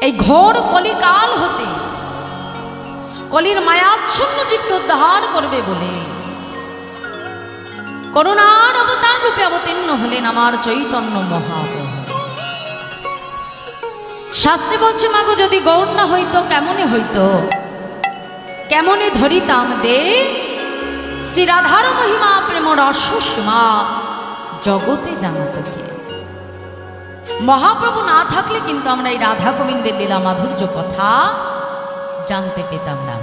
এই ঘোর কলিকাল হতে কলির মায়াচ্ছন্ন জীবকে উদ্ধার করবে বলে করুণার অবতার রূপে অবতীর্ণ হলেন আমার চৈতন্য মহাপ্রভু। শাস্ত্রে বলছে, মাগো যদি গৌর না হইতো কেমনে হইতো, কেমনে ধরিতাম দে শ্রী রাধার মহিমা প্রেম রসসীমা জগতে জানত কে। মহাপ্রভু না থাকলে কিন্তু আমরা এই রাধা গোবিন্দের লীলা মাধুর্য কথা জানতে পেতাম না।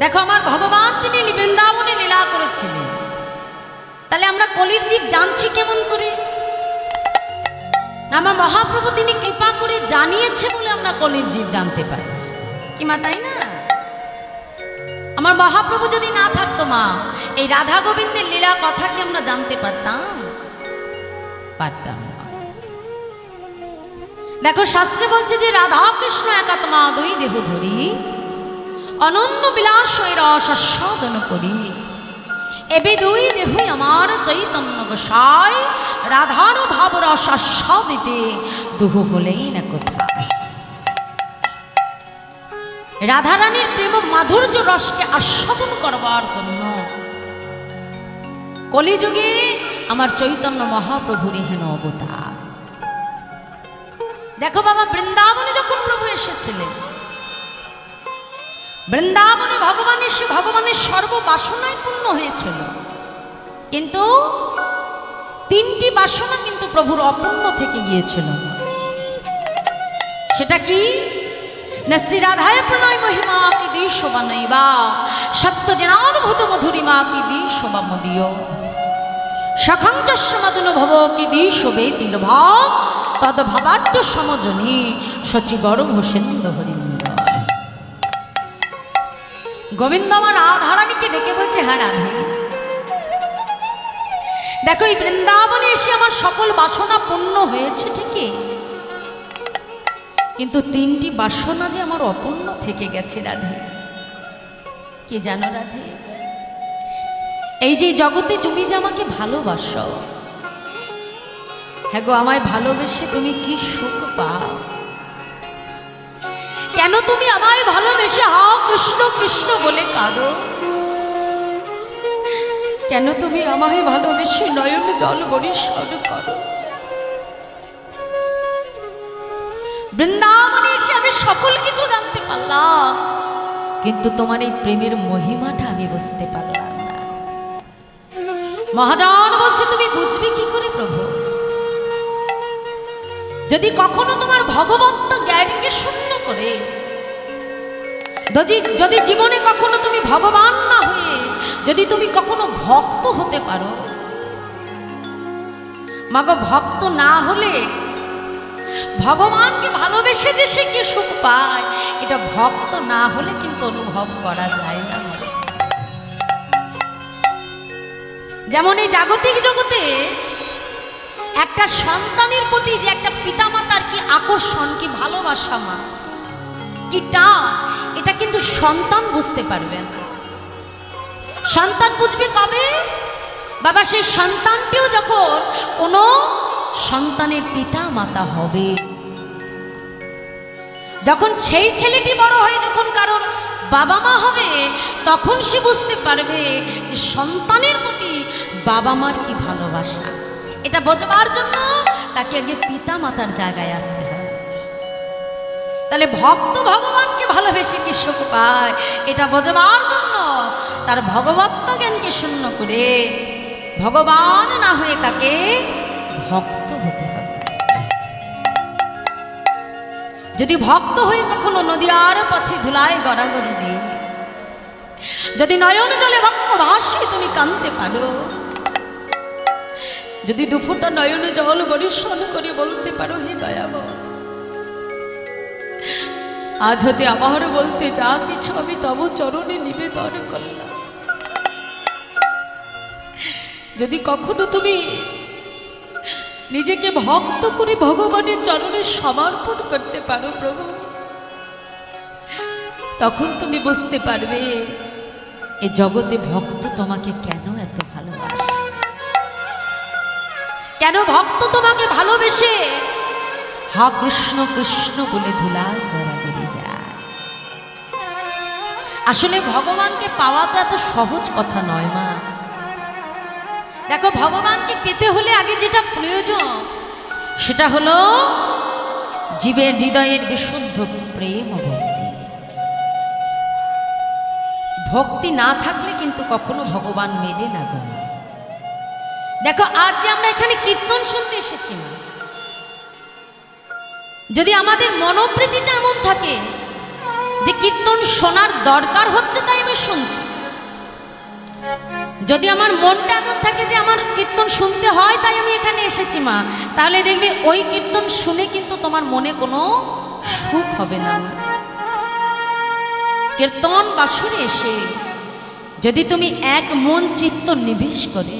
দেখো, আমার ভগবান তিনি বৃন্দাবনে লীলা করেছিলেন, তাহলে আমরা কলির জীব জানছি কেমন করে? আমার মহাপ্রভু তিনি কৃপা করে জানিয়েছে বলে আমরা কলির জীব জানতে পারছি, কি মা, তাই না? আমার মহাপ্রভু যদি না থাকতো মা, এই রাধা গোবিন্দের লীলা কথা কি আমরা জানতে পারতাম? পারতাম না। দেখো, শাস্ত্রে বলছে যে রাধা কৃষ্ণ একাত্মা দুই দেহ ধরি অনন্য বিলাস রস আস্বাদন করি, এবে দুই দেহই আমার চৈতন্য গোসাই রাধার ভাব রস আস্বাদিতে দুহ হলেই না কোথা। রাধারানীর প্রেম মাধুর্য রসকে আস্বাদন করবার জন্য কলিযুগে আমার চৈতন্য মহাপ্রভুর হেন অবতার। দেখো বাবা, বৃন্দাবনে যখন প্রভু এসেছিলেন, বৃন্দাবনে ভগবান এসে ভগবানের সর্ববাসনায় পূর্ণ হয়েছিল, কিন্তু তিনটি বাসনা কিন্তু প্রভুর অপূর্ণ থেকে গিয়েছিল। সেটা কি? না শ্রী রাধায় প্রণয় মহিমা কি দি শোভা নৈবা, সত্য জনাদ্ভুত মধুরিমা কি দি শোভা মদীয়, সখঞ্চস্য মদনুভব কি দি শোভে তিল ভাব, তদ ভাবাট্য সমজনী সচি গর্ভ সেন্দ হরিন্দ। গোবিন্দ আমার রাধারানীকে ডেকে বলছে, হ্যাঁ রাধে, দেখো এই বৃন্দাবনে এসে আমার সকল বাসনা পূর্ণ হয়েছে ঠিকই, কিন্তু তিনটি বাসনা যে আমার অপূর্ণ থেকে গেছে রাধে। কি জানো রাধে? এই যে জগতে তুমি যে আমাকে ভালোবাসো, হ্যাঁ গো, আমায় ভালোবেসে তুমি কি সুখ পাও? কেন তুমি আমায় ভালোবেসে হাও কৃষ্ণ কৃষ্ণ বলে কাঁদো? কেন তুমি আমায় ভালোবেসে নয়ন জল বরিশন করো? বৃন্দাবনে এসে আমি সকল কিছু জানতে পারলাম, কিন্তু তোমার এই প্রেমের মহিমাটা আমি বুঝতে পারলাম না। মহাজন বলছে, তুমি বুঝবে কি করে প্রভু? যদি কখনো তোমার ভগবত্ব জ্ঞানকে শূন্য করে, যদি জীবনে কখনো তুমি ভগবান না হয়ে যদি তুমি কখনো ভক্ত হতে পারো, মাগো ভক্ত না হলে ভগবানকে ভালোবেসে যে সে কি সুখ পায়, এটা ভক্ত না হলে কিন্তু অনুভব করা যায় না। যেমন এই জাগতিক জগতে একটা সন্তানের প্রতি যে একটা পিতামাতার কি আকর্ষণ, কি ভালোবাসা, মা কি টান, এটা কিন্তু সন্তান বুঝতে পারবে না। সন্তান বুঝবে কবে? বাবা, সেই সন্তানটিও যখন কোনো সন্তানের পিতা মাতা হবে, যখন সেই ছেলেটি বড় হয়ে যখন কারোর বাবা মা হবে, তখন সে বুঝতে পারবে যে সন্তানের প্রতি বাবা মার কি ভালোবাসা। এটা বোঝবার জন্য তাকে আগে পিতা মাতার জায়গায় আসতে হয়। তাহলে ভক্ত ভগবানকে ভালোবেসে কি সুখ পায়, এটা বোঝবার জন্য তার ভগবত্ব জ্ঞানকে শূন্য করে ভগবান না হয়ে তাকে ভক্ত হতে হবে। যদি ভক্ত হয়ে কখনো নদীয়ার পথে ধুলায় গড়াগড়ি দিই, যদি নয়ন জলে ভক্ত ভাসে তুমি কাঁদতে পারো, যদি দুফোঁটা নয়নে জল বরিশন করে বলতে পারো, হে দয়াবর, আজ হতে আমার বলতে যা কিছু আমি তব চরণে নিবেদন করলাম। যদি কখনো তুমি নিজেকে ভক্ত করে ভগবানের চরণে সমর্পণ করতে পারো প্রভু, তখন তুমি বুঝতে পারবে এ জগতে ভক্ত তোমাকে কেন এত ভালোবাসে, কেন ভক্ত তোমাকে ভালোবেসে হা কৃষ্ণ কৃষ্ণ বলে ধুলায় গড়াগড়ি যায়। আসলে ভগবানকে পাওয়া তো এত সহজ কথা নয় মা। দেখো, ভগবানকে পেতে হলে আগে যেটা প্রয়োজন সেটা হলো জীবের হৃদয়ের বিশুদ্ধ প্রেম ও ভক্তি। ভক্তি না থাকলে কিন্তু কখনো ভগবান মেলে না গো। দেখো, আজ যে আমরা এখানে কীর্তন শুনতে এসেছি না, যদি আমাদের মনোবৃত্তিটা এমন থাকে যে কীর্তন শোনার দরকার হচ্ছে তাই আমি শুনছি, যদি আমার মনটা এমন থাকে যে আমার কীর্তন শুনতে হয় তাই আমি এখানে এসেছি মা, তাহলে দেখবে ওই কীর্তন শুনে কিন্তু তোমার মনে কোনো সুখ হবে না। কীর্তন বাসরে এসে যদি তুমি এক মন চিত্ত নিবেশ করে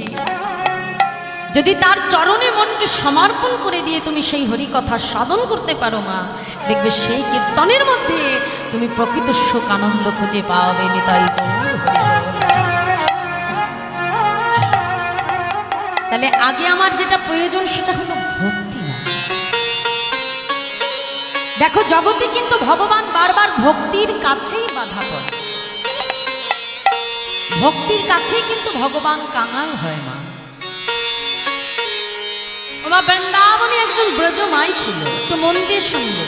যদি তার চরণে মনকে সমর্পণ করে দিয়ে তুমি সেই হরি কথা সাধন করতে পারো মা, দেখবে সেই কীর্তনের মধ্যে তুমি প্রকৃত সুখ আনন্দ খুঁজে পাবে। নিতাই গৌর হরি। তাহলে আগে আমার যেটা প্রয়োজন সেটা হলো ভক্তি। দেখো, জগতে কিন্তু ভগবান বারবার ভক্তির কাছেই বাধা পড়ে, ভক্তির কাছেই কিন্তু ভগবান কাঙাল হয় মা। ওমা বৃন্দাবনে একজন ব্রজমাই ছিল, একটু মন দিয়ে শুনবে।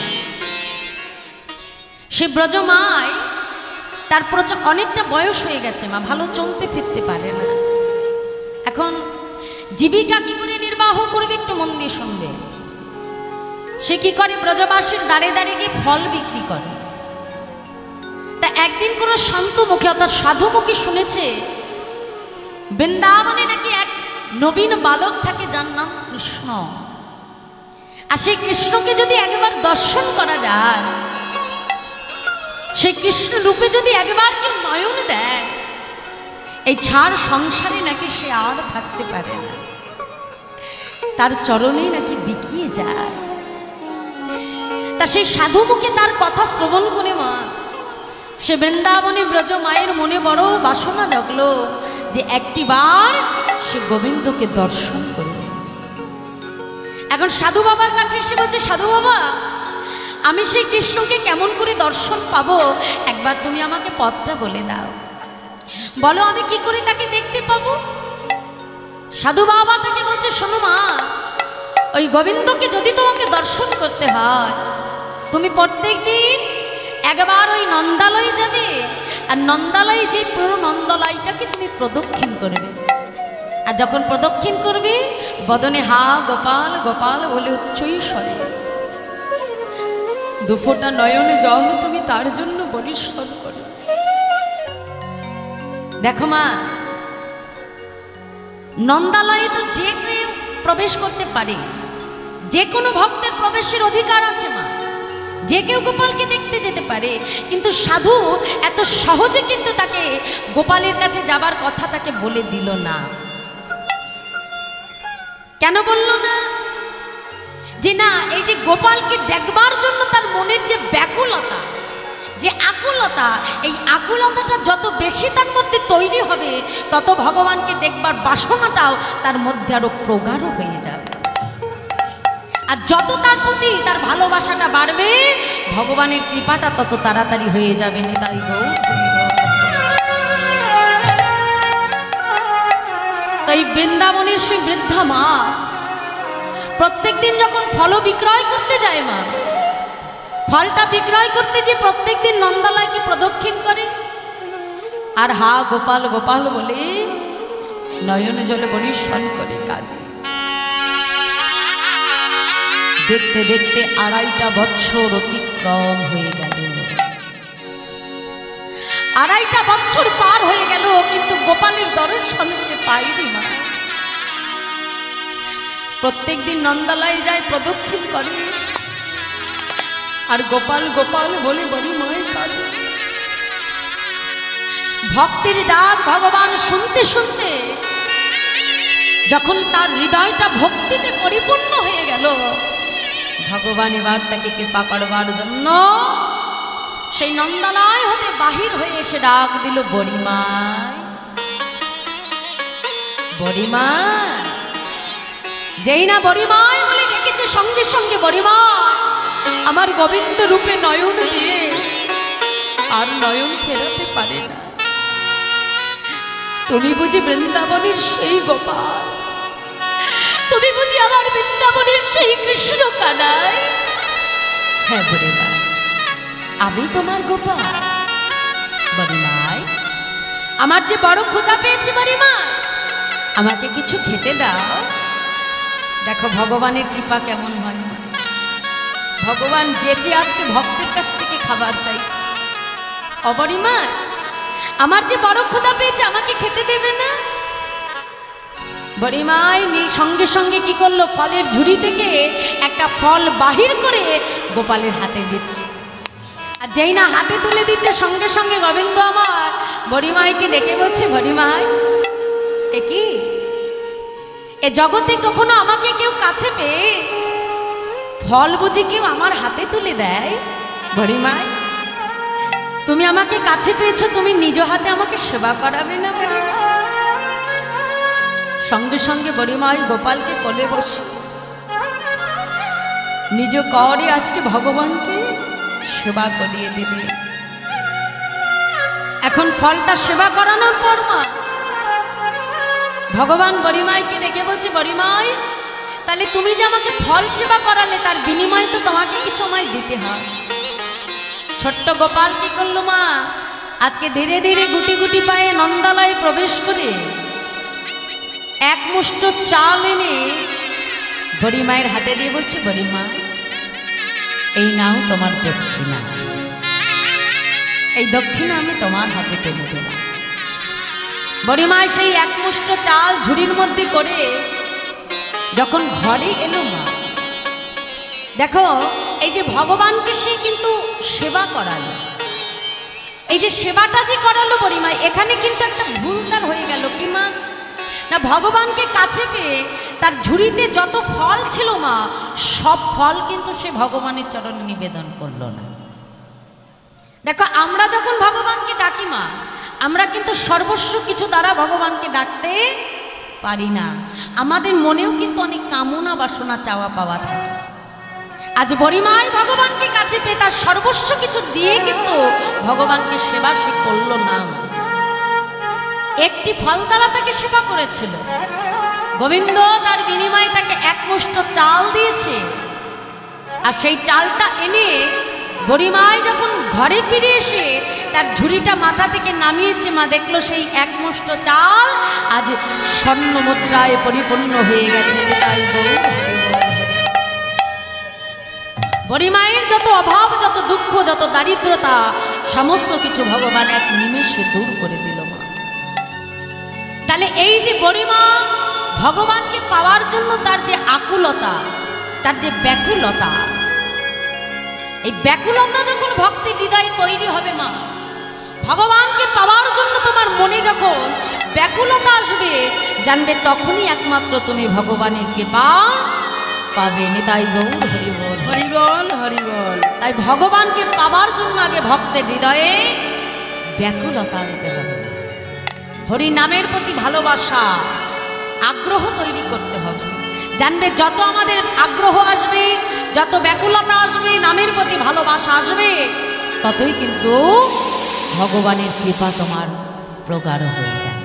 সে ব্রজমাই তার অনেকটা বয়স হয়ে গেছে মা, ভালো চলতে ফিরতে পারে না। এখন জীবিকা কি করে নির্বাহ করবে একটু মন দিয়ে শুনবে। সে কি করে, ব্রজবাসীর দাঁড়ে দাঁড়িয়ে গিয়ে ফল বিক্রি করে। তা একদিন কোনো শান্ত মুখে অর্থাৎ সাধু মুখে শুনেছে বৃন্দাবনে নাকি এক নবীন বালক থাকে যার নাম কৃষ্ণ, আর সেই কৃষ্ণকে যদি একবার দর্শন করা যায়, সেই কৃষ্ণ রূপে যদি একবার কেউ নয়ন দেয়, এই ছাড় সংসারে নাকি সে আর থাকতে পারে না, তার চরণে নাকি বিকিয়ে যায়। তা সেই সাধু মুখে তার কথা শ্রবণ করে মা, সে বৃন্দাবনে ব্রজ মায়ের মনে বড় বাসনা জাগলো যে একটিবার সে গোবিন্দকে দর্শন করবে। এখন সাধু বাবার কাছে এসে বলছে, সাধু বাবা, আমি সেই কৃষ্ণকে কেমন করে দর্শন পাবো, একবার তুমি আমাকে পথটা বলে দাও, বলো আমি কি করে তাকে দেখতে পাবো। সাধু বাবা তাকে বলছে, শোনো মা, ওই গোবিন্দকে যদি তোমাকে দর্শন করতে হয়, তুমি প্রত্যেক দিন একবার ওই নন্দালয়ে যাবে, আর নন্দালয়ে যে পুরো নন্দালয়টাকে তুমি প্রদক্ষিণ করবে, আর যখন প্রদক্ষিণ করবে বদনে হা গোপাল গোপাল বলে উচ্চই স্বরে দুফোটা নয়নে জল তুমি তার জন্য বরিশন করো। দেখো মা, নন্দালয়ে তো যে কেউ প্রবেশ করতে পারে, যে কোনো ভক্তের প্রবেশের অধিকার আছে মা, যে কেউ গোপালকে দেখতে যেতে পারে, কিন্তু সাধু এত সহজে কিন্তু তাকে গোপালের কাছে যাবার কথা তাকে বলে দিল না। কেন বলল না? যে না, এই যে গোপালকে দেখবার জন্য তার মনের যে ব্যাকুলতা, যে আকুলতা, এই আকুলতাটা যত বেশি তার মধ্যে তৈরি হবে, তত ভগবানকে দেখবার বাসনাটাও তার মধ্যে আরো প্রগাঢ় হয়ে যাবে। আর যত তার প্রতি তার ভালোবাসাটা বাড়বে, ভগবানের কৃপাটা তত তাড়াতাড়ি হয়ে যাবে। নিতাই গৌর। তাই বৃন্দাবনের সেই বৃদ্ধা মা প্রত্যেক দিন যখন ফল বিক্রয় করতে যায় মা, ফলটা বিক্রয় করতে যে প্রত্যেক দিন নন্দালয়কে প্রদক্ষিণ করে, আর হা গোপাল গোপাল বলে নয়ন জলে বনিশন করে কাঁদে। দেখতে দেখতে 2.5 বছর অতিক্রম হয়ে গেল, 2.5 বছর পার হয়ে গেল, কিন্তু গোপালের দর্শন সে পায়নি মা। প্রত্যেক দিন নন্দালয়ে যায়, প্রদক্ষিণ করে, আর গোপাল গোপাল বলে বলি মায় কাঁদে। ভক্তের ডাক ভগবান শুনতে শুনতে যখন তার হৃদয়টা ভক্তিতে পরিপূর্ণ হয়ে গেল, ভগবান এবার তাকে কৃপা করবার জন্য সেই নন্দালয় হতে বাহির হয়ে এসে ডাক দিল, বড়িমায় বড়িমায়। যেই না বড়িমায় বলে ডেকেছে, সঙ্গে সঙ্গে বড়িমায় আমার গোবিন্দ রূপে নয়ন দিয়ে আর নয়ন ফেরাতে পারে না। তুমি বুঝি বৃন্দাবনের সেই গোপাল, তুমি বুঝি আমার বৃন্দাবনের সেই কৃষ্ণ কানাই? হ্যাঁ বুড়িমা, আমি তোমার গোপাল। বড়িমাই, আমার যে বড় ক্ষুধা পেয়েছে বড়িমা, আমাকে কিছু খেতে দাও। দেখো ভগবানের কৃপা কেমন হয় না, ভগবান যেচে আজকে ভক্তের কাছ থেকে খাবার চাইছে। অবড়িমা, আমার যে বড় ক্ষুধা পেয়েছে, আমাকে খেতে দেবে না? বড়িমাই সঙ্গে সঙ্গে কি করলো, ফলের ঝুড়ি থেকে একটা ফল বাহির করে গোপালের হাতে দিচ্ছে। আর যেই না হাতে তুলে দিচ্ছে, সঙ্গে সঙ্গে গোবিন্দ আমার বড়িমাইকে ডেকে বলছে, বড়িমাই এ কি, এ জগতে কখনো আমাকে কেউ কাছে পেয়ে ফল বুঝি কেউ আমার হাতে তুলে দেয়? বড়িমাই, তুমি আমাকে কাছে পেয়েছো, তুমি নিজ হাতে আমাকে সেবা করাবে না? সঙ্গে সঙ্গে বড়িমাই গোপালকে কোলে বসে নিজ করে আজকে ভগবানকে সেবা করিয়ে দিলে। এখন ফলটা সেবা করানোর পর মা ভগবান বড়িমাইকে ডেকে বলছে, বড়িমাই তাহলে তুমি যে আমাকে ফল সেবা করালে, তার বিনিময়ে তো তোমাকে কিছু আমায় দিতে হয়। ছোট্ট গোপাল কি করলো মা, আজকে ধীরে ধীরে গুটি গুটি পায়ে নন্দালয়ে প্রবেশ করে এক মুষ্ট চাল এনে বড়িমায়ের হাতে দিয়ে বলছে, বড়িমা এই নাও তোমার দক্ষিণা, এই দক্ষিণা আমি তোমার হাতে তুলে দিলাম। বড়িমা সেই এক মুষ্ট চাল ঝুড়ির মধ্যে করে যখন ঘরে এলো মা, দেখো এই যে ভগবানকে সে কিন্তু সেবা করালো, এই যে সেবাটা যে করালো বড়িমা, এখানে কিন্তু একটা ভুল তার হয়ে গেল কি মা, না ভগবানকে কাছে পেয়ে তার ঝুড়িতে যত ফল ছিল মা, সব ফল কিন্তু সে ভগবানের চরণে নিবেদন করলো না। দেখো আমরা যখন ভগবানকে ডাকি মা, আমরা কিন্তু সর্বস্ব কিছু দ্বারা ভগবানকে ডাকতে পারি না, আমাদের মনেও কিন্তু অনেক কামনা বাসনা চাওয়া পাওয়া থাকে। আজ বড়িমাই ভগবানকে কাছে পেয়ে তার সর্বস্ব কিছু দিয়ে কিন্তু ভগবানকে সেবা সে করল না, একটি ফল দ্বারা তাকে সেবা করেছিল। গোবিন্দ তার বিনিময়ে তাকে এক মুষ্ট চাল দিয়েছে, আর সেই চালটা এনে বড়িমাই যখন ঘরে ফিরে এসে তার ঝুড়িটা মাথা থেকে নামিয়েছে মা, দেখলো সেই এক মুষ্ট চাল আজ স্বর্ণ মুদ্রায় পরিপূর্ণ হয়ে গেছে। তাই বড়িমায়ের যত অভাব, যত দুঃখ, যত দারিদ্রতা, সমস্ত কিছু ভগবান এক নিমেষে দূর করে দিল মা। তাহলে এই যে বড়িমা ভগবানকে পাওয়ার জন্য তার যে আকুলতা, তার যে ব্যাকুলতা, এই ব্যাকুলতা যখন ভক্তি হৃদয়ে তৈরি হবে মা, ভগবানকে পাওয়ার জন্য তোমার মনে যখন ব্যাকুলতা আসবে, জানবে তখনই একমাত্র তুমি ভগবানের কৃপা পাবে। তাই গৌর হরি বল, হরি বল, হরি বল। তাই ভগবানকে পাওয়ার জন্য আগে ভক্তের হৃদয়ে ব্যাকুলতা আনতে হবে, হরি নামের প্রতি ভালোবাসা, আগ্রহ তৈরি করতে হবে। জানবে যত আমাদের আগ্রহ আসবে, যত ব্যাকুলতা আসবে, নামের প্রতি ভালোবাসা আসবে, ততই কিন্তু ভগবানের কৃপা তোমার প্রগাঢ় হয়ে যায়।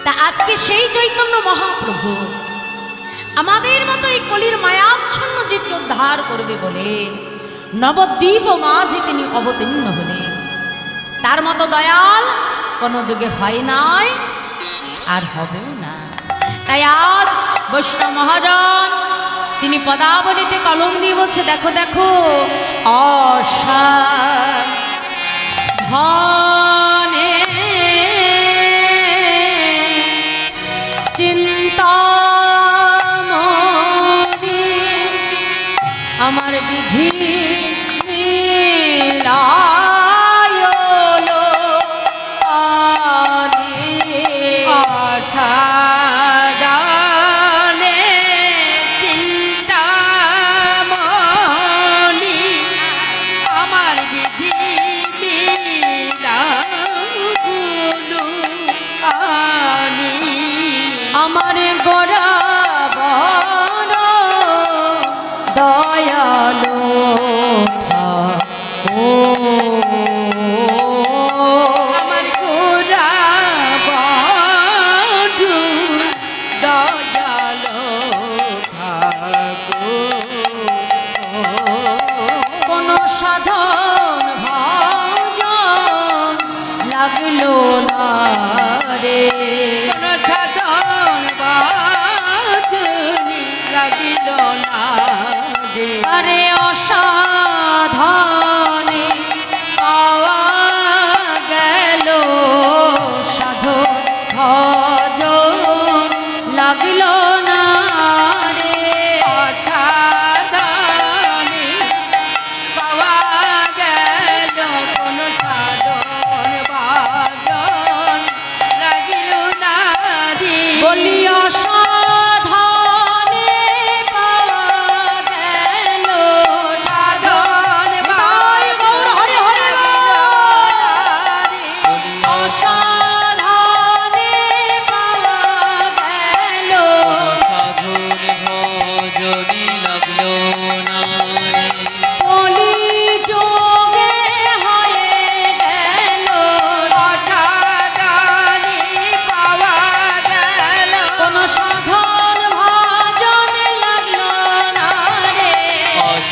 তা আজকে সেই চৈতন্য মহাপ্রভু আমাদের মতো এই কলির মায়াচ্ছন্ন জীবকে উদ্ধার করবে বলে নবদ্বীপ মাঝে তিনি অবতীর্ণ হলেন। তার মতো দয়াল কোনো যুগে হয় নাই, আর হবেও না। তাই আজ বৈষ্ণব মহাজন তিনি পদাবলীতে কলম দিয়ে বলছে, দেখো দেখো অসাধনে চিন্তামণি আমার বিধি মিলায়লো আনি অসাধনে চিন্তামণি আমার বিধি মিলায়লো আনি আমার গোরা বড় দয়া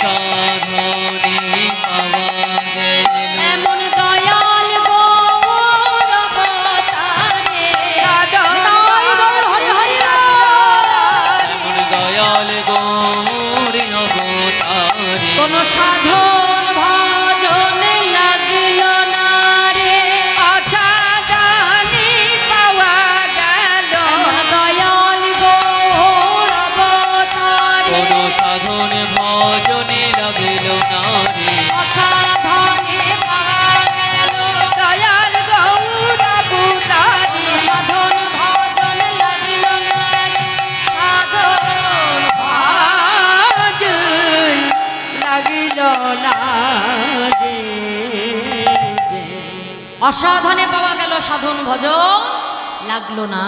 সাধনে পাওয়া গেল এমন দয়াল গৌর অবতারে নিতাই গৌর হরি হরি এমন দয়াল গৌর অবতারে কোন সাধন ভজন লাগিল না রে অসাধনে পাওয়া গেল এমন দয়াল গৌর অবতারে কোন সাধন ভজনে লাগিল না রে অসাধনে পাওয়া গেল দয়াল গৌর অবতারে সাধন ভজন লাগিল না রে সাধন ভজন লাগিল না রে অসাধনে পাওয়া গেল সাধন ভজন লাগলো না।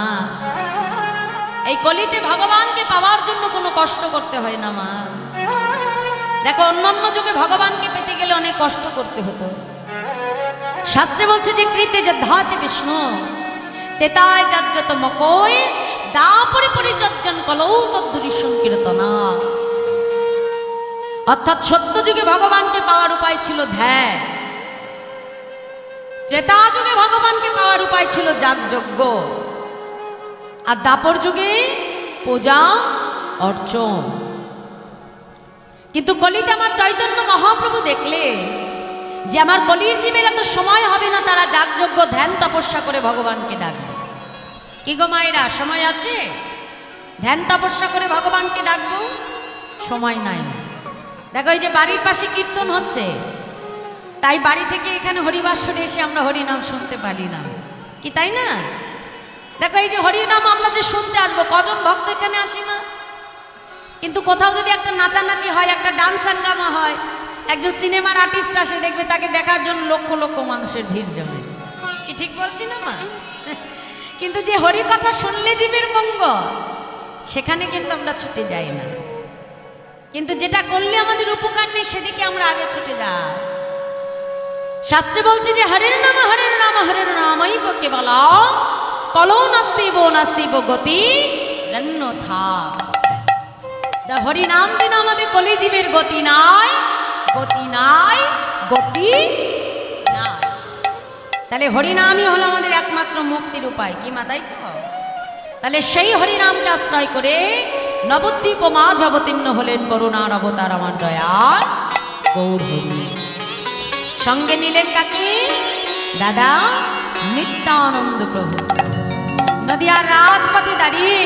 এই কলিতে ভগবানকে পাওয়ার জন্য কোনো কষ্ট করতে হয় না মা। দেখো অন্যান্য যুগে ভগবানকে পেতে গেলে অনেক কষ্ট করতে হতো। শাস্ত্রে বলছে যে কৃতে যদ্ধাতে বিষ্ণু তেতায় যাজ্যত মকই দাপরে পরিচর্যন কলৌ তদ্দুরি সংকীর্তনা। অর্থাৎ সত্য যুগে ভগবানকে পাওয়ার উপায় ছিল ধ্যান, ত্রেতা যুগে ভগবানকে পাওয়ার উপায় ছিল যাগযজ্ঞ, আর দাপর যুগে পূজা অর্চন। কিন্তু কলিতে আমার চৈতন্য মহাপ্রভু দেখলে যে আমার কলির জীবের এত সময় হবে না, তারা যাগযজ্ঞ ধ্যান তপস্যা করে ভগবানকে ডাকবে। কি গো মায়েরা, সময় আছে? ধ্যান তপস্যা করে ভগবানকে ডাকবো? সময় নাই। দেখো এই যে বাড়ির পাশে কীর্তন হচ্ছে, তাই বাড়ি থেকে এখানে হরিবাসরে এসে আমরা হরিনাম শুনতে পারি না, কি তাই না? দেখো এই যে হরিনাম আমরা যে শুনতে আসবো, কজন ভক্ত এখানে আসি না? কিন্তু কোথাও যদি একটা নাচানাচি হয়, একটা ডান্স হাঙ্গামা হয়, একজন সিনেমার আর্টিস্ট আসে, দেখবে তাকে দেখার জন্য লক্ষ লক্ষ মানুষের ভিড় জমে। কি ঠিক বলছি না মা? কিন্তু যে হরি কথা শুনলে জীবের মঙ্গল, সেখানে কিন্তু আমরা ছুটে যাই না। কিন্তু যেটা করলে আমাদের উপকার নেই, সেদিকে আমরা আগে ছুটে যাই। শাস্ত্রে বলছে যে হরের নাম হরের নাম হরের নামৈব কেবলম কলৌ নাস্তিব নাস্তিব গতি রন্যথা। হরি নাম বিনা আমাদের কলিজীবের গতি নাই, গতি নাই, গতি নাই। তাহলে হরিনামই হলো আমাদের একমাত্র মুক্তির উপায়, কি মা? তাই তো? তাহলে সেই হরিনামকে আশ্রয় করে নবদ্বীপ মাঝ অবতীর্ণ হলেন করুণার অবতার আমার দয়াল গৌর হরি। সঙ্গে নিলেন কাকে? দাদা নিত্যানন্দ প্রভু। নদিয়ার রাজপথে দাঁড়িয়ে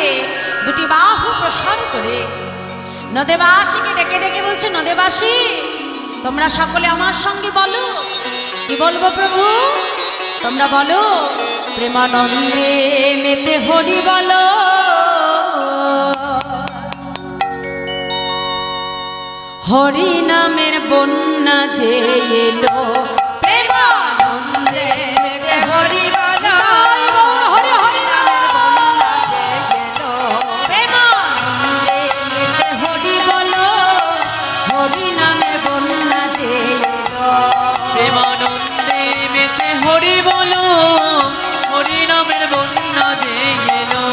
দুটি বাহু প্রসার করে নদেবাসীকে ডেকে ডেকে বলছে, নদেবাসী তোমরা সকলে আমার সঙ্গে বলো। কি বলবো প্রভু? তোমরা বলো, প্রেমানন্দে মেতে হরি বলো, হরি নামের বন্যা যে এলো, প্রেমানন্দে মেতে হরি বলো, হরি হরি নামের বন্যা যে এলো, প্রেমানন্দে মেতে হরি বলো, হরি নামের বন্যা যে এলো, প্রেমানন্দে মেতে হরি বলো, হরি নামের বন্যা যে এলো।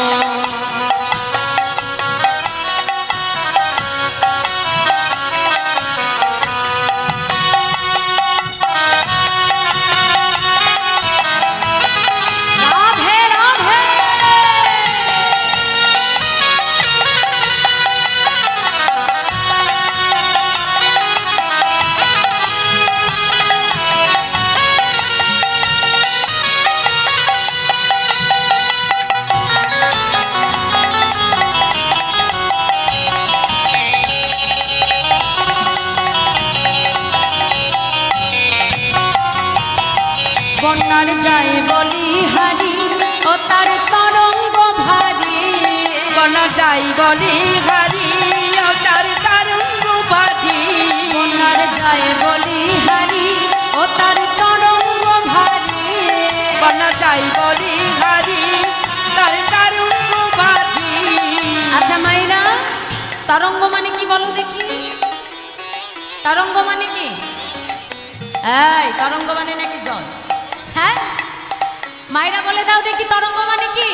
রাধে রাধে। বন্যার যায় বলি হারি, ও তার তরঙ্গ ভারী, বলা যাই বলি হারি ও তার তরঙ্গ ভারী, বন্যার যায় বলি হারি, ও তার তরঙ্গ ভারী, বলা যাই বলি হারি তার তরঙ্গ ভারী। আচ্ছা মাইরা, তরঙ্গ মানে কি বলো দেখি? তরঙ্গ মানে কি? এই তরঙ্গ মানে নাকি জল? হ্যাঁ মাইরা বলে দাও দেখি, তরঙ্গ মানে কি?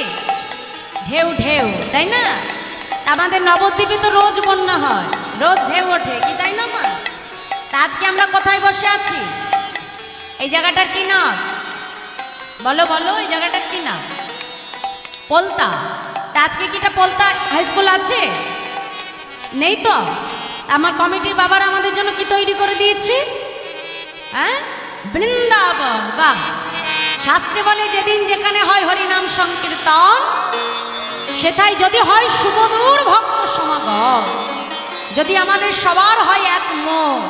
ঢেউ ঢেউ, তাই না? আমাদের নবদ্বীপে তো রোজ বন্যা হয়, রোজ ঢেউ ওঠে, কি তাই না মা? তা আজকে আমরা কোথায় বসে আছি? এই জায়গাটার কি নাম? বলো বলো, এই জায়গাটার কি নাম? পলতা। তা আজকে কি এটা পলতা হাই স্কুল আছে? নেই তো। আমার কমিটির বাবারা আমাদের জন্য কি তৈরি করে দিয়েছে? হ্যাঁ, বৃন্দাবন। বাহ! শাস্ত্রে বলে যেদিন যেখানে হয় হরিনাম সংকীর্তন, সেটাই যদি হয় সুমধুর ভক্ত সমাগম, যদি আমাদের সবার হয় এক মন,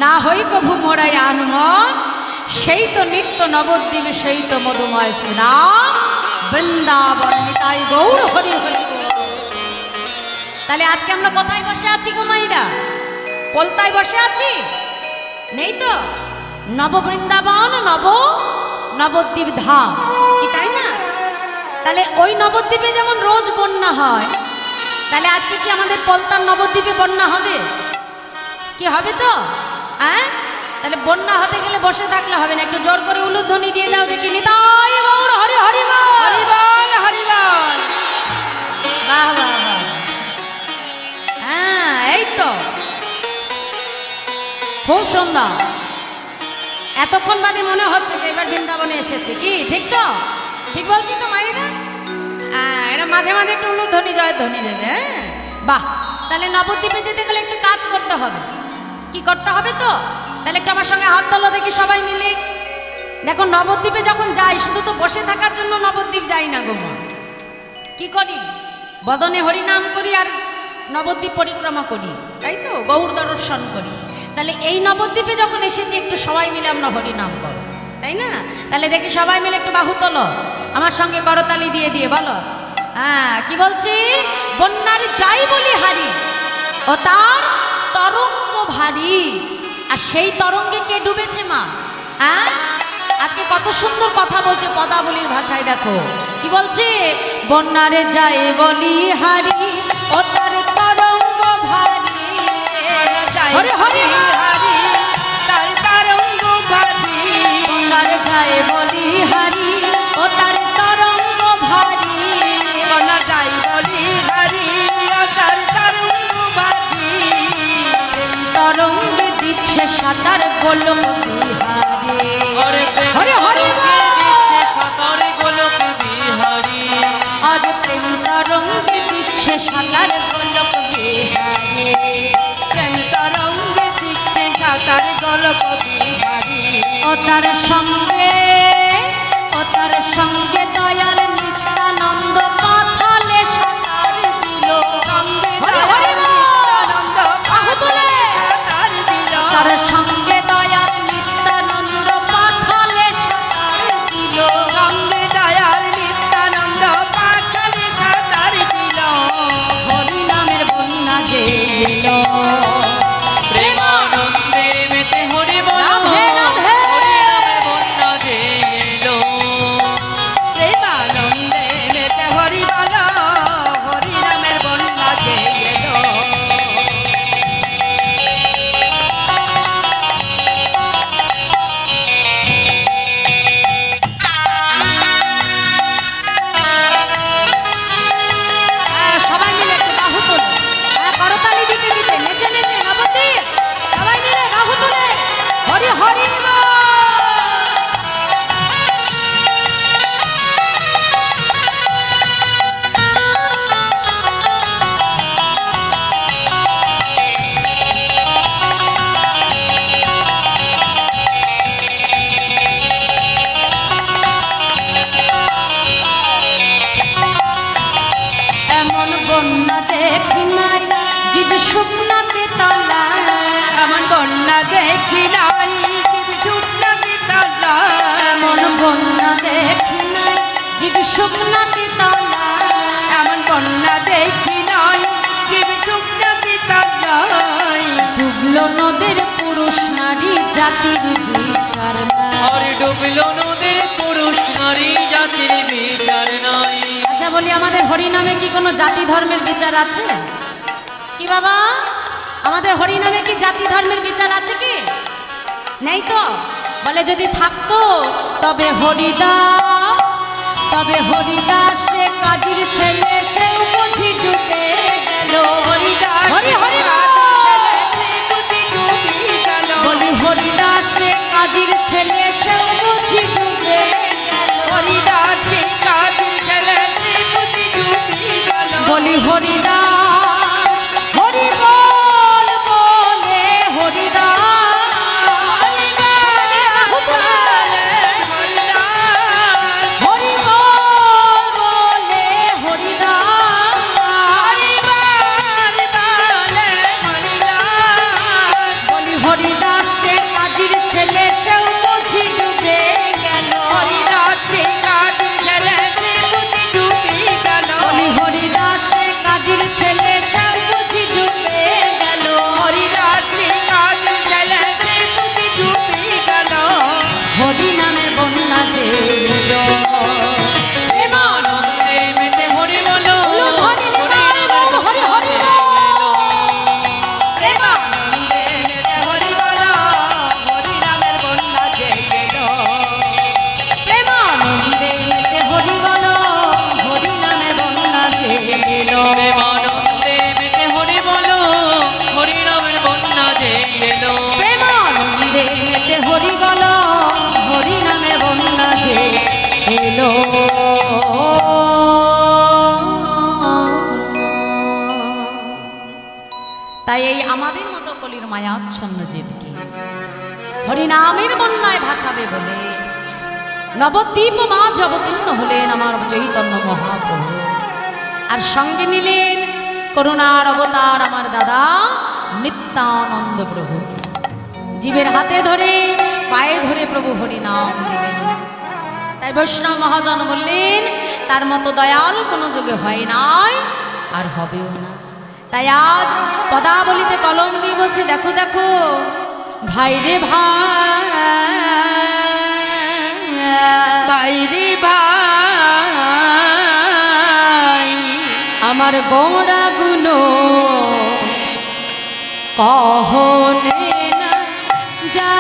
না হই কভু মোরাই আনমন, সেই তো নিত্য নবদ্বীপ, সেই তো মধুময় শ্রীনাম বৃন্দাবন নিতাই গৌর হরি হরি। তাহলে আজকে আমরা কোথায় বসে আছি গো মাইরা? পলতায় বসে আছি? নেই তো। নব বৃন্দাবন, নবদ্বীপ ধাম, কি তাই না? তাহলে ওই নবদ্বীপে যেমন রোজ বন্যা হয়, তাহলে আজকে কি আমাদের পলতার নবদ্বীপে বন্যা হবে? কি হবে তো? হ্যাঁ, তাহলে বন্যা হতে গেলে বসে থাকলে হবে না, একটু জোর করে উলুধ্বনি দিয়ে দাও দেখি, নিতাই গৌর হরি হরি বল, হরি বল, হরি বল। বাহ বাহ বাহ। হ্যাঁ, এই তো খুব সুন্দর। এতক্ষণ বাদে মনে হচ্ছে যে এবার বৃন্দাবনে এসেছে, কি ঠিক তো? ঠিক বলছি তো মায়েরা? হ্যাঁ, এরা মাঝে মাঝে একটু উলুধ্বনি জয়ধ্বনি দেবে। হ্যাঁ, বাহ। তাহলে নবদ্বীপে যেতে গেলে একটু কাজ করতে হবে। কি করতে হবে তো? তাহলে একটু আমার সঙ্গে হাত তোলো দেখি সবাই মিলে। দেখো, নবদ্বীপে যখন যাই শুধু তো বসে থাকার জন্য নবদ্বীপ যাই না গো মা। কি করি? বদনে হরিনাম করি আর নবদ্বীপ পরিক্রমা করি, তাই তো, গৌর দর্শন করি। তাহলে এই নবদ্বীপে যখন এসেছি একটু সবাই মিলে আমরা হরিনাম করো, তাই না? তাহলে দেখি সবাই মিলে একটু বাহু তোলো, আমার সঙ্গে করতালি দিয়ে দিয়ে বলো। হ্যাঁ, কি বলছি? বন্যার যাই বলি হারি, ও তার তরঙ্গ ভারী। আর সেই তরঙ্গে কে ডুবেছে মা? হ্যাঁ, আজকে কত সুন্দর কথা বলছে পদাবলীর ভাষায়। দেখো কি বলছে, বন্যারে যাই বলি হারি, ও তার তরঙ্গ ভারী। হরি হরি হারি, তার তরঙ্গ ভারী। বন্যারে যাই বলি হারি, ও তার তরঙ্গ ভারী। বন্যা যাই বলি হারি, ও তার তরঙ্গ ভারী। তরঙ্গে দিচ্ছে সাঁতার গোলক বিহারে। হরে প্রেম হরি হরি দিচ্ছে সাঁতার গোলক বিহারী। আজ প্রেম তরঙ্গে দিচ্ছে সাঁতার গোলক বিহারে। প্রেম তরঙ্গে দিচ্ছে সাঁতার গোলক বিহারী। ও তার সঙ্গে দয়াল নিত্যানন্দ পাথালে সাঁতার দিল। সঙ্গে হরি হরি বল। নিত্যানন্দ বাহু তুলে। সাঁতার দিল। তার সঙ্গে দয়াল নিত্যানন্দ পাথালে সাঁতার দিল। সঙ্গে দয়াল নিত্যানন্দ পাথালে সাঁতার দিল। হরি নামের বন্যা যে এলো। প্রেমানন্দে মেতে হরি বল, রাধে রাধে। হরি নামে বন্যা যে এলো। প্রেমানন্দে মেতে হরি বল, হরি নামের বন্যা যে এলো। সবাই মিলে একটু বাহু তোলে, করতালি দিতে দিতে নেচে নেচে নবদ্বীপ সবাই মিলে বাহু তোলে। হরি হরি বল। এমন বন্যা দেখি নাই জীব শুকনাতে তলা। এমন বন্যা দেখি নাই জীব শুকনাতে তলা। এমন বন্যা দেখি নাই জীব শুকনাতে তলা। এমন বন্যা দেখি নাই জীব শুকনাতে তলা। ডুবলো নদের পুরুষ নারী জাতির বিচার নাই। আর ডুবলো নদীর পুরুষ নারী জাতির বিচার নাই। আচ্ছা বলি, আমাদের হরিনামে কি কোনো জাতি ধর্মের বিচার আছে কি বাবা? আমাদের হরিনামে কি জাতি ধর্মের বিচার আছে কি? নেই তো। বলে যদি থাকতো তবে হরিদাস সে কাজীর ছেলে, সে বুঝি ঢুকে গেল। গেল হরিদাস হরি হরি বলি হরিদাসে কাজীর ছেলে সেও বুঝি ডুবে গেল হরিদাস কাজী ছেলে বুঝি ডুবে গেল বলি হরিদাস হরি বল বলে হরিদাস হরি বল বলে হরিদাস বলি হরিদাসে কাজীর ছেলে সেও বুঝি ডুবে গেল বলি হরিদাসে কাজীর ছেলে সেও বুঝি ডুবে গেল হরি নামে বন্যা যে এলো। প্রেমানন্দে মেতে হরি বলো হরি নিতাই গৌর হরি হরি বল। প্রেমানন্দে মেতে হরি বলো হরি নামের বন্যা যে এলো প্রেমানন্দে মেতে হরি বল হরি নামে বন্যা যে এলো। প্রেমানন্দে মেতে হরি বলো হরি নামের বন্যা যে এলো প্রেমানন্দে মেতে হরি বল হরি নামে বন্যা যে এলো। তাই এই আমাদের মতো কলির মায়াচ্ছন্ন জীবকে হরিনামের বন্যায় ভাসাবে বলে নবদ্বীপ মাঝ অবতীর্ণ হলেন আমার চৈতন্য মহাপ্রভু। আর সঙ্গে নিলেন করুণার অবতার আমার দাদা নিত্যানন্দ প্রভু। জীবের হাতে ধরে পায়ে ধরে প্রভু হরিনাম দিলেন। তাই বৈষ্ণব মহাজন বললেন তার মতো দয়াল কোনো যুগে হয় নাই আর হবেও না। তাই আজ পদাবলিতে কলম দিয়ে বলছে দেখো দেখো ভাই রে বাইরে ভাই আমার গোড়া গুলো কহনে না যা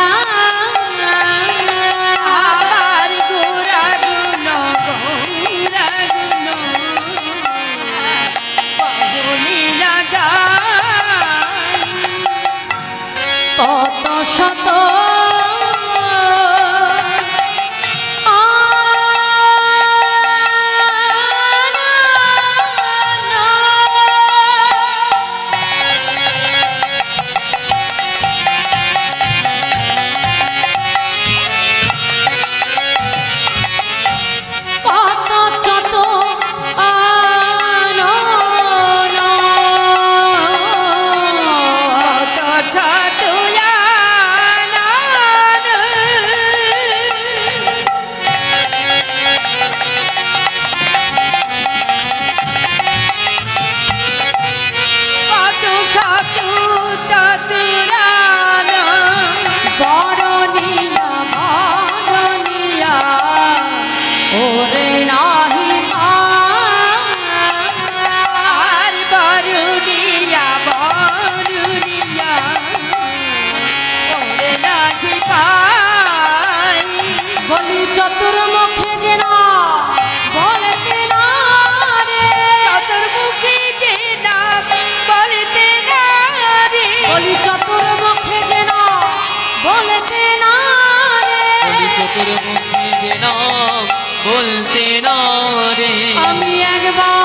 আমার গোরা গুণ কহলি না যায় কত শত চতুর্মুখে যে না বলতে না রে চতুর্মুখী যে নাম বলতে না রে বলি চতুর্মুখে যে না বলতে না রে চতুর্মুখী যে নাম বলতে না রে আমি একবার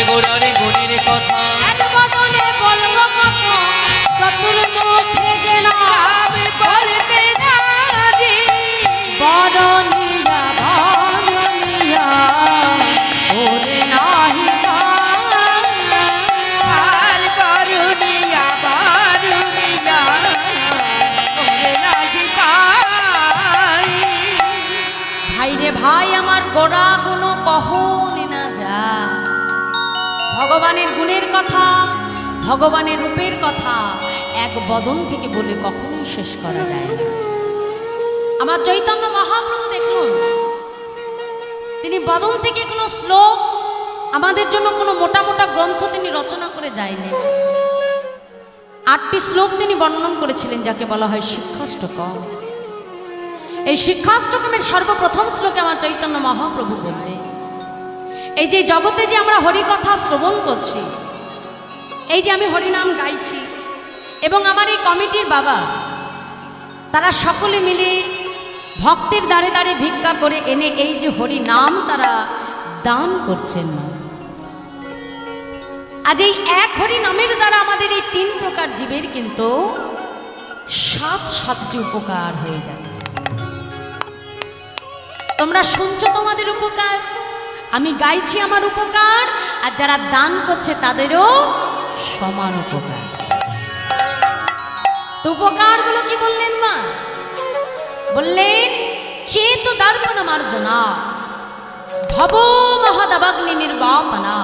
গোড়ারে গুণের কথা এক বদনে বলবো কত চতুর্মুখে যে না বলতে না রে বরণিয়া বরণিয়া ওরে নাহি আর করুণিয়া বারুণিয়া ওরে নাহি পাই ভাই ভগবানের গুণের কথা, ভগবানের রূপের কথা এক বদন থেকে বলে কখনোই শেষ করা যায় না। আমার চৈতন্য মহাপ্রভু দেখুন, তিনি বদন থেকে কোনো শ্লোক, আমাদের জন্য কোনো মোটা মোটা গ্রন্থ তিনি রচনা করে যায়নি। 8টি শ্লোক তিনি বর্ণন করেছিলেন, যাকে বলা হয় শিক্ষাষ্টকম। এই শিক্ষাষ্টকমের সর্বপ্রথম শ্লোকে আমার চৈতন্য মহাপ্রভু বললেন, এই যে জগতে যে আমরা হরিকথা শ্রবণ করছি, এই যে আমি হরিনাম গাইছি, এবং আমার এই কমিটির বাবা, তারা সকলে মিলে ভক্তের দ্বারে দ্বারে ভিক্ষা করে এনে এই যে হরিনাম তারা দান করছেন না। আজ এই এক হরিনামের দ্বারা আমাদের এই 3 প্রকার জীবের কিন্তু 7 উপকার হয়ে যাচ্ছে। তোমরা শুনছো তোমাদের উপকার, আমি গাইছি আমার উপকার, আর যারা দান করছে তাদেরও সমান উপকার। তো উপকারগুলো কি বললেন মা? বললেন চেত দর্পণ মার্জনা, ভব মহাদাবাগ্নি নির্বাপনা,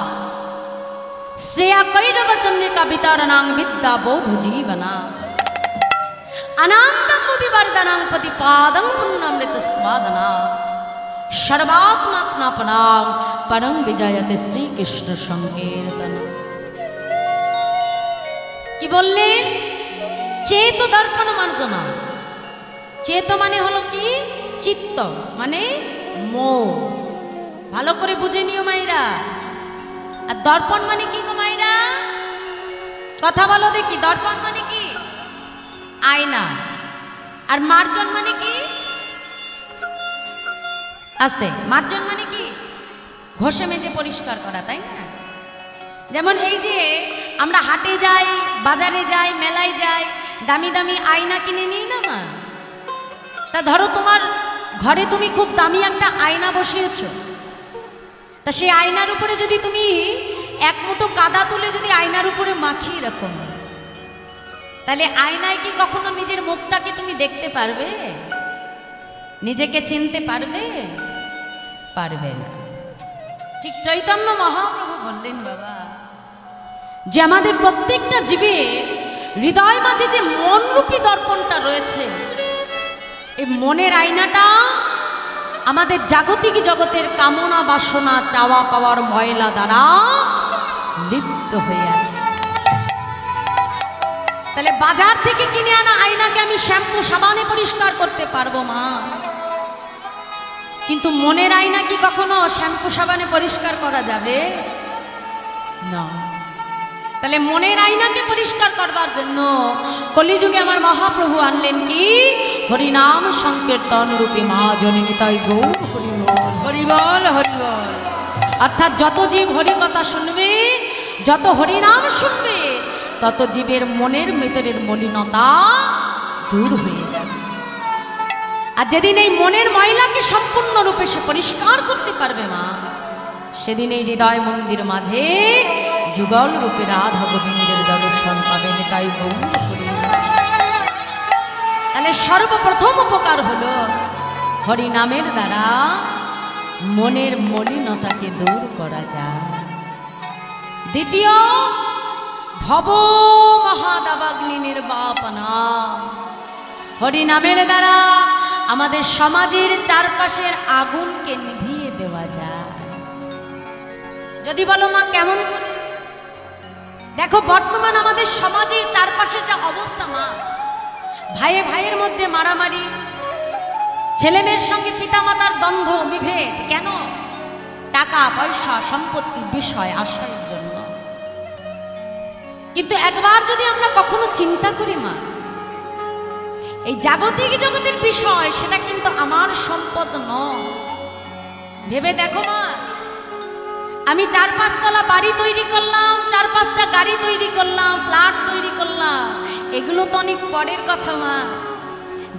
শ্রেয়া কৈরব চন্দ্রিকা বিতারণাং বিদ্যা বৌদ্ধ জীবনা, আনন্দম মুদিবর্ধনাং প্রতিপাদং পুণ্যমৃত স্বাদনা, সর্বাত্মা স্নাপনাং পরম বিজয়তে শ্রীকৃষ্ণ সংকীর্তন। কি বললেন? চেত দর্পণ মার্জনা। চেত মানে হলো কি? চিত্ত, মানে মন। ভালো করে বুঝে নিও মাইরা। আর দর্পণ মানে কি গো মাইরা? কথা বলো দেখি, দর্পণ মানে কি? আয়না। আর মার্জন মানে কি? আস্তে, মার্জন মানে কি? ঘষে মেজে পরিষ্কার করা, তাই না? যেমন এই যে আমরা হাটে যাই, বাজারে যাই, মেলায় যাই, দামি দামি আয়না কিনে নিই না মা? তা ধরো তোমার ঘরে তুমি খুব দামি একটা আয়না বসিয়েছ, তা সেই আয়নার উপরে যদি তুমি এক মুঠো কাদা তুলে যদি আয়নার উপরে মাখিয়ে রাখো, তাহলে আয়নায় কি কখনো নিজের মুখটাকে তুমি দেখতে পারবে? নিজেকে চিনতে পারবে? পারবে না। ঠিক চৈতন্য মহাপ্রভু বললেন বাবা, যে আমাদের প্রত্যেকটা জীবের হৃদয় মাঝে যে মনরূপী দর্পণটা রয়েছে, এই মনের আয়নাটা আমাদের জাগতিক জগতের কামনা বাসনা চাওয়া পাওয়ার ময়লা দ্বারা লিপ্ত হয়ে আছে। তাহলে বাজার থেকে কিনে আনা আয়নাকে আমি শ্যাম্পু সাবানে পরিষ্কার করতে পারবো মা, কিন্তু মনের আয়না কি কখনো শ্যাম্পু সাবানে পরিষ্কার করা যাবে না? তাহলে মনের আয়নাকে পরিষ্কার করবার জন্য কলিযুগে আমার মহাপ্রভু আনলেন কি? হরিনাম সংকীর্তন রূপে মা জননী তাই গৌর হরিবল হরিবল হরিবল। অর্থাৎ যত জীব হরিকথা শুনবে, যত হরিনাম শুনবে, তত জীবের মনের ভিতরের মলিনতা দূর হয়ে যাবে। আর যেদিন এই মনের ময়লাকে সম্পূর্ণরূপে সে পরিষ্কার করতে পারবে মা, সেদিন এই হৃদয় মন্দির মাঝে যুগল রূপে রাধা গোবিন্দের দর্শন পাবেন। তাই গৌর হরিবল। তাহলে সর্বপ্রথম উপকার হলো হরিনামের দ্বারা মনের মলিনতাকে দূর করা যায়। দ্বিতীয়, ভব মহাদাবাগ্নি নির্বাপনা। হরিনামের দ্বারা আমাদের সমাজের চারপাশের আগুনকে নিভিয়ে দেওয়া যায়। যদি বলো মা কেমন করে? দেখো বর্তমান আমাদের সমাজে চারপাশের যা অবস্থা মা, ভাইয়ে ভাইয়ের মধ্যে মারামারি, ছেলে মেয়ের সঙ্গে পিতামাতার দ্বন্দ্ব বিভেদ, কেন? টাকা পয়সা সম্পত্তি বিষয় আশয়ের জন্য। কিন্তু একবার যদি আমরা কখনো চিন্তা করি মা, এই জাগতিক জগতের বিষয় সেটা কিন্তু আমার সম্পদ নয়। ভেবে দেখো মা, আমি 4-5 তলা বাড়ি তৈরি করলাম, 4-5টা গাড়ি তৈরি করলাম, ফ্ল্যাট তৈরি করলাম, এগুলো তো অনেক পরের কথা মা।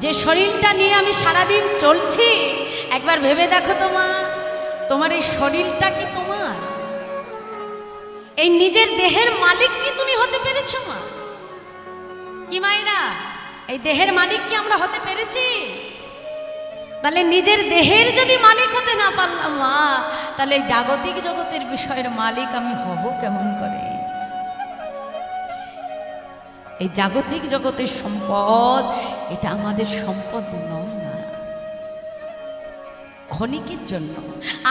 যে শরীরটা নিয়ে আমি সারাদিন চলছি, একবার ভেবে দেখো তো মা, তোমার এই শরীরটা কি তোমার? এই নিজের দেহের মালিক কি তুমি হতে পেরেছো মা? কি মাইরা, এই দেহের মালিক কি আমরা হতে পেরেছি? তাহলে নিজের দেহের যদি মালিক হতে না পারলাম মা, তাহলে এই জাগতিক জগতের বিষয়ের মালিক আমি হব কেমন করে? এই জাগতিক জগতের সম্পদ এটা আমাদের সম্পদ নয় না, ক্ষণিকের জন্য।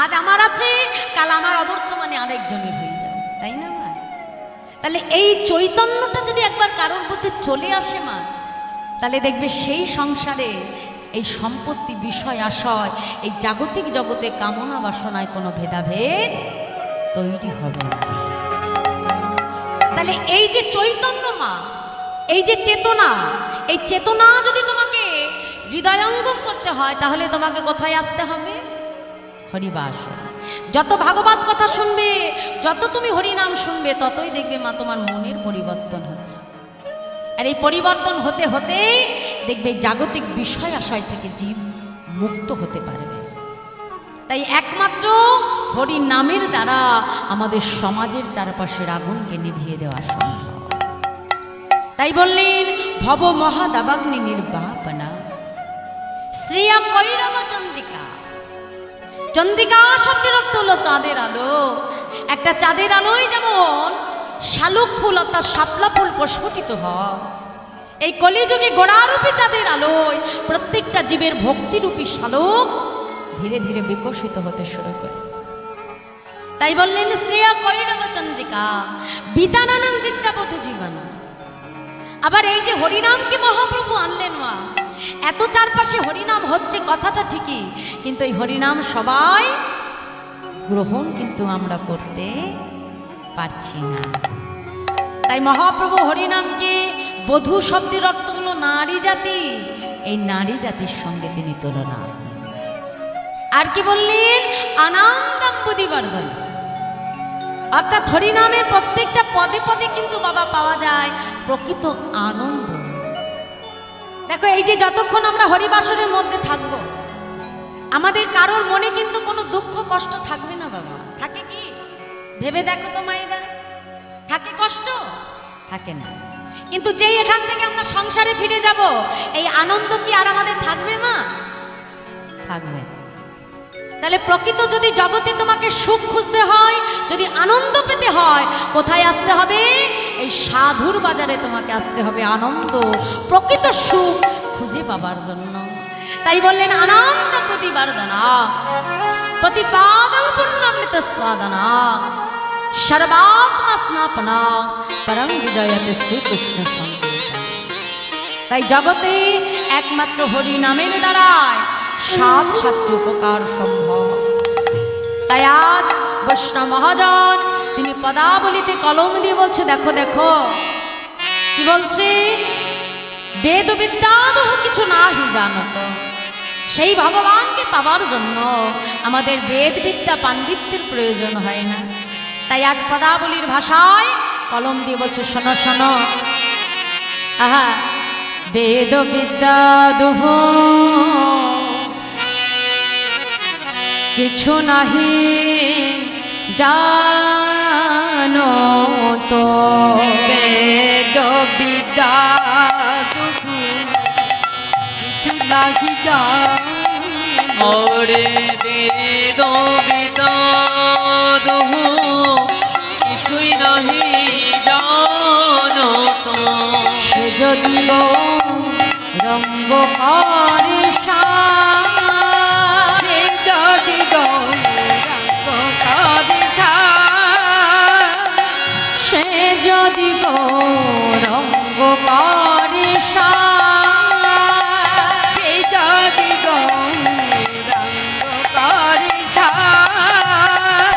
আজ আমার আছে, কাল আমার অবর্তমানে আরেকজনের হয়ে যাবে, তাই না মা? তাহলে এই চৈতন্যটা যদি একবার কারোর মধ্যে চলে আসে মা, তাহলে দেখবে সেই সংসারে এই সম্পত্তি বিষয় আশয় এই জাগতিক জগতে কামনা বাসনায় কোনো ভেদাভেদ তৈরি হবে না। তাহলে এই যে চৈতন্য মা, এই যে চেতনা, এই চেতনা যদি তোমাকে হৃদয়ঙ্গম করতে হয়, তাহলে তোমাকে কোথায় আসতে হবে? হরিবাস। যত ভাগবত কথা শুনবে, যত তুমি হরিনাম শুনবে, ততই দেখবে মা তোমার মনের পরিবর্তন হচ্ছে। আর এই পরিবর্তন হতে হতেই দেখবে জাগতিক বিষয় আশয় থেকে জীব মুক্ত হতে পারবে। তাই একমাত্র হরি নামের দ্বারা আমাদের সমাজের চারপাশের আগুনকে নিভিয়ে দেওয়া সম্ভব। তাই বললেন ভব মহাদাবাগ্নি নির্বাপনা শ্রেয়া কৈরব চন্দ্রিকা। চন্দ্রিকা শব্দের অর্থ হলো চাঁদের আলো। একটা চাঁদের আলোয় যেমন শালুক ফুল অর্থাৎ শাপলা ফুল প্রস্ফুটিত হয়, এই কলিযুগে গোড়ারূপী চাঁদের আলোয় প্রত্যেকটা জীবের ভক্তিরূপী শালুক ধীরে ধীরে বিকশিত হতে শুরু করেছে। তাই বললেন শ্রেয়া কৈরব চন্দ্রিকা বিতানানাং বিদ্যাবধূ জীবনা। আবার এই যে হরিনামকে মহাপ্রভু আনলেন মা, এত চারপাশে হরিনাম হচ্ছে কথাটা ঠিকই, কিন্তু এই হরিনাম সবাই গ্রহণ কিন্তু আমরা করতে পারছি না। তাই মহাপ্রভু হরিনামকে বধূ শব্দের অর্থ হলো নারী জাতি, এই নারী জাতির সঙ্গে তিনি তুলনা। আর কি বললেন আনন্দাম্বুদিবর্ধন, অর্থাৎ হরিনামের প্রত্যেকটা পদে পদে কিন্তু বাবা পাওয়া যায় প্রকৃত আনন্দ। দেখো এই যে যতক্ষণ আমরা হরিবাসরের মধ্যে থাকব, আমাদের কারোর মনে কিন্তু কোনো দুঃখ কষ্ট থাকবে না বাবা। থাকে কি? ভেবে দেখো তো মায়েরা, থাকে কষ্ট? থাকে না। কিন্তু যেই এখান থেকে আমরা সংসারে ফিরে যাব, এই আনন্দ কি আর আমাদের থাকবে মা? থাকবে। তাহলে প্রকৃত যদি জগতে তোমাকে সুখ খুঁজতে হয়, যদি আনন্দ পেতে হয়, কোথায় আসতে হবে? এই সাধুর বাজারে তোমাকে আসতে হবে আনন্দ, প্রকৃত সুখ খুঁজে পাবার জন্য। তাই বললেন আনন্দ প্রতিবারদনা প্রতিপাদং পূর্ণামৃত স্বাদনা সর্বাত্মা স্নাপনা পরম বিজয়তে শ্রীকৃষ্ণ সংকীর্তন। তাই জগতে একমাত্র হরি নামের দ্বারায় সাতটি উপকার সম্ভব। তাই আজ বৈষ্ণব মহাজন তিনি পদাবলিতে কলম দিয়ে বলছে, দেখো দেখো কি বলছে, বেদ বিদ্যাদহ কিছু নাহি জানত। সেই ভগবানকে পাওয়ার জন্য আমাদের বেদ বিদ্যা পাণ্ডিত্যের প্রয়োজন হয় না। তাই আজ পদাবলীর ভাষায় কলম দিয়ে বলছে, শোনো শোনো, আহা বেদ বিদ্যাদহ কিছু নাহি জানো তো, বেদ বিদ্যা কিছু নাহি জানো। ওরে বেদ বিদ্যাদহ কিছুই নাহি জানো তো, সে যদি রঙ্গ করে সে যদি গৌরঙ্গ করে সে যদি গৌরঙ্গ করে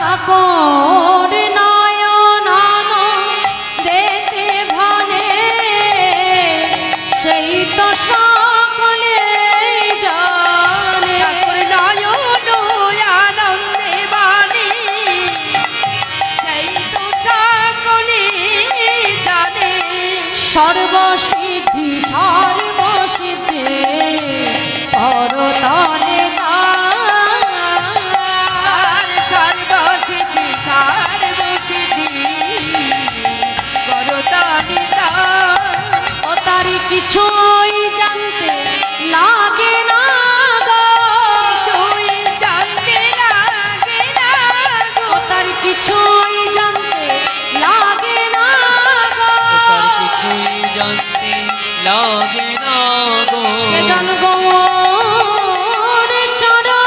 ঠাকুর নয়ন দেখতে ভালে, সেই তো সকলে জানে। ঠাকুর নয়ন আনন্দে বাণী, সেই তো সকলে জানে। সর্বসিদ্ধি সর্বসিদ্ধি করতলে তার সর্বসিদ্ধি সর্বসিদ্ধি করতালি তার। ও তারি কিছুই জানতে লাগে না গো, কিছুই জানতে লাগে না গো, ও তার কিছুই জানতে লাগে না গো। সে জন গৌর চরণ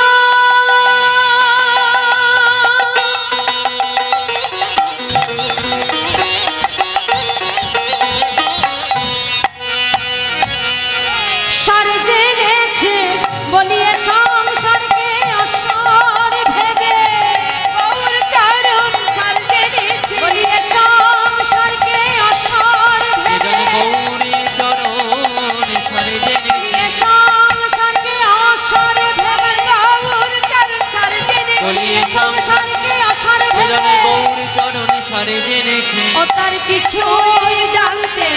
সর জেনেছে বলিয়ে সংসারকে অসর ভেবে, গৌর চরণ সর জেনেছে বলিয়ে সংসারকে অসর সে জন ভেবে, গৌরী চরণ সারে জেনেছে, বলিয়ে সংসারকে অসর ভেবে, গৌর চরণ সর জেনেছে বলিয়ে সংসারকে অসর সে জন ভেবে, গৌরী চরণ সারে জেনেছে, ও তার কিছু কিছুই জানতে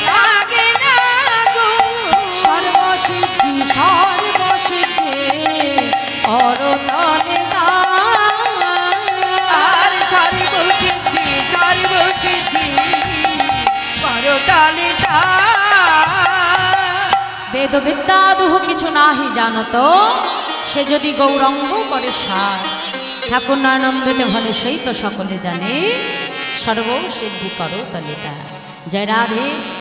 লাগে না গো। সর্বসিদ্ধি সর্বসিদ্ধি অরতলে আর সর্বসিদ্ধি সর্বসিদ্ধি পরকালে বেদ বিদ্যাদুহ কিছু নাহি জানত, সে যদি গৌরঙ্গ করে সার, ঠাকুর নারায়ণামৃতে ভালো সেই তো সকলে জানে, সর্বসিদ্ধি করো তলে তা। জয় রাধে।